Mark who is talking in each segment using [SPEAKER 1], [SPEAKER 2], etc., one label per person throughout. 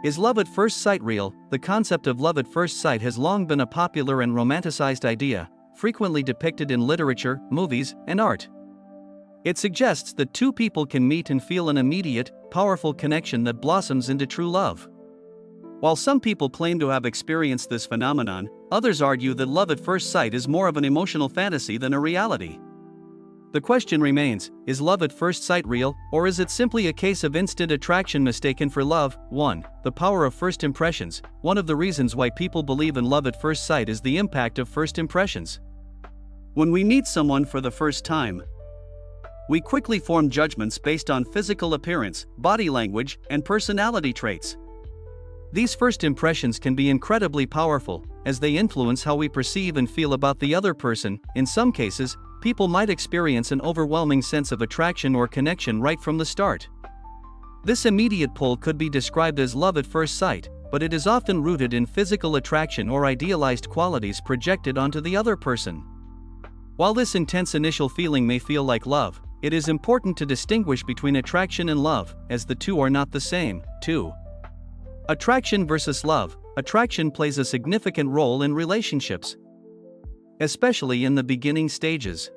[SPEAKER 1] Is love at first sight real? The concept of love at first sight has long been a popular and romanticized idea, frequently depicted in literature, movies, and art. It suggests that two people can meet and feel an immediate, powerful connection that blossoms into true love. While some people claim to have experienced this phenomenon, others argue that love at first sight is more of an emotional fantasy than a reality. The question remains, is love at first sight real, or is it simply a case of instant attraction mistaken for love? 1. The power of first impressions. One of the reasons why people believe in love at first sight is the impact of first impressions. When we meet someone for the first time, we quickly form judgments based on physical appearance, body language, and personality traits. These first impressions can be incredibly powerful, as they influence how we perceive and feel about the other person. In some cases, people might experience an overwhelming sense of attraction or connection right from the start. This immediate pull could be described as love at first sight, but it is often rooted in physical attraction or idealized qualities projected onto the other person. While this intense initial feeling may feel like love, it is important to distinguish between attraction and love, as the two are not the same. 2. Attraction versus love. Attraction plays a significant role in relationships, especially in the beginning stages.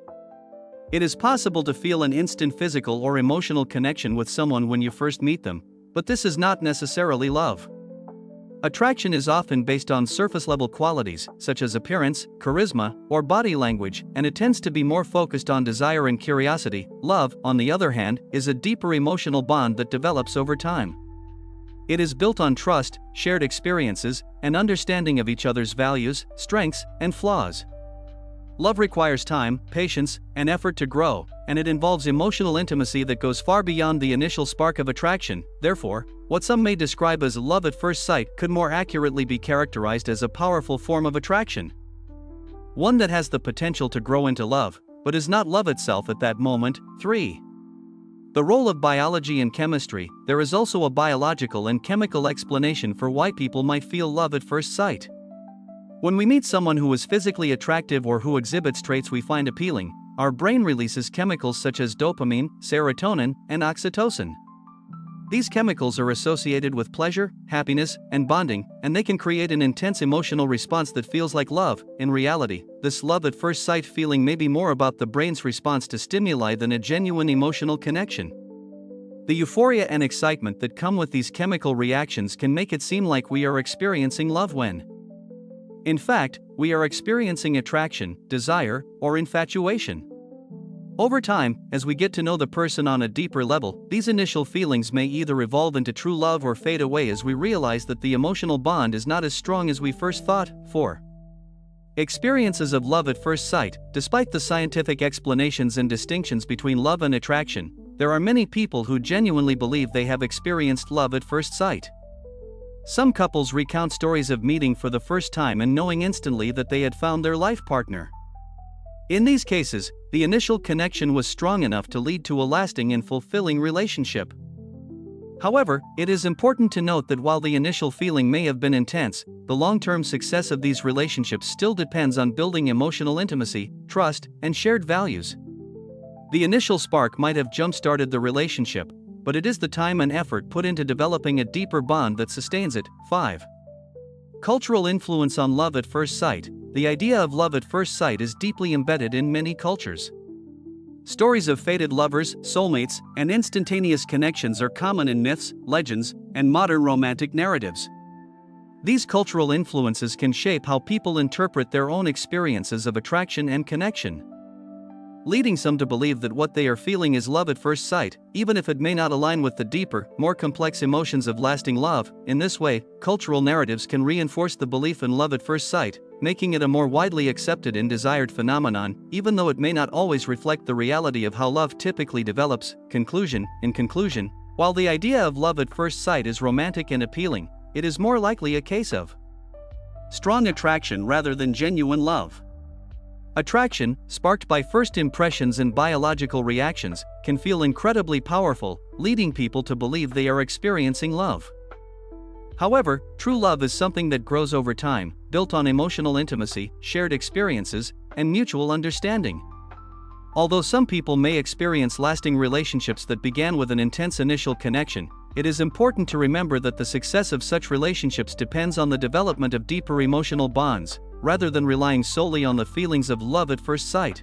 [SPEAKER 1] It is possible to feel an instant physical or emotional connection with someone when you first meet them, but this is not necessarily love. Attraction is often based on surface-level qualities, such as appearance, charisma, or body language, and it tends to be more focused on desire and curiosity. Love, on the other hand, is a deeper emotional bond that develops over time. It is built on trust, shared experiences, and understanding of each other's values, strengths, and flaws. Love requires time, patience, and effort to grow, and it involves emotional intimacy that goes far beyond the initial spark of attraction. Therefore, what some may describe as love at first sight could more accurately be characterized as a powerful form of attraction. One that has the potential to grow into love, but is not love itself at that moment. 3. The role of biology and chemistry. There is also a biological and chemical explanation for why people might feel love at first sight. When we meet someone who is physically attractive or who exhibits traits we find appealing, our brain releases chemicals such as dopamine, serotonin, and oxytocin. These chemicals are associated with pleasure, happiness, and bonding, and they can create an intense emotional response that feels like love. In reality, this love at first sight feeling may be more about the brain's response to stimuli than a genuine emotional connection. The euphoria and excitement that come with these chemical reactions can make it seem like we are experiencing love when, in fact, we are experiencing attraction, desire, or infatuation. Over time, as we get to know the person on a deeper level, these initial feelings may either evolve into true love or fade away as we realize that the emotional bond is not as strong as we first thought. 4. Experiences of love at first sight. Despite the scientific explanations and distinctions between love and attraction, there are many people who genuinely believe they have experienced love at first sight. Some couples recount stories of meeting for the first time and knowing instantly that they had found their life partner. In these cases, the initial connection was strong enough to lead to a lasting and fulfilling relationship. However, it is important to note that while the initial feeling may have been intense, the long-term success of these relationships still depends on building emotional intimacy, trust, and shared values. The initial spark might have jump-started the relationship, but it is the time and effort put into developing a deeper bond that sustains it. 5. Cultural influence on love at first sight. The idea of love at first sight is deeply embedded in many cultures. Stories of fated lovers, soulmates, and instantaneous connections are common in myths, legends, and modern romantic narratives. These cultural influences can shape how people interpret their own experiences of attraction and connection, leading some to believe that what they are feeling is love at first sight, even if it may not align with the deeper, more complex emotions of lasting love. In this way, cultural narratives can reinforce the belief in love at first sight, making it a more widely accepted and desired phenomenon, even though it may not always reflect the reality of how love typically develops. In conclusion, while the idea of love at first sight is romantic and appealing, it is more likely a case of strong attraction rather than genuine love. Attraction, sparked by first impressions and biological reactions, can feel incredibly powerful, leading people to believe they are experiencing love. However, true love is something that grows over time, built on emotional intimacy, shared experiences, and mutual understanding. Although some people may experience lasting relationships that began with an intense initial connection, it is important to remember that the success of such relationships depends on the development of deeper emotional bonds, rather than relying solely on the feelings of love at first sight.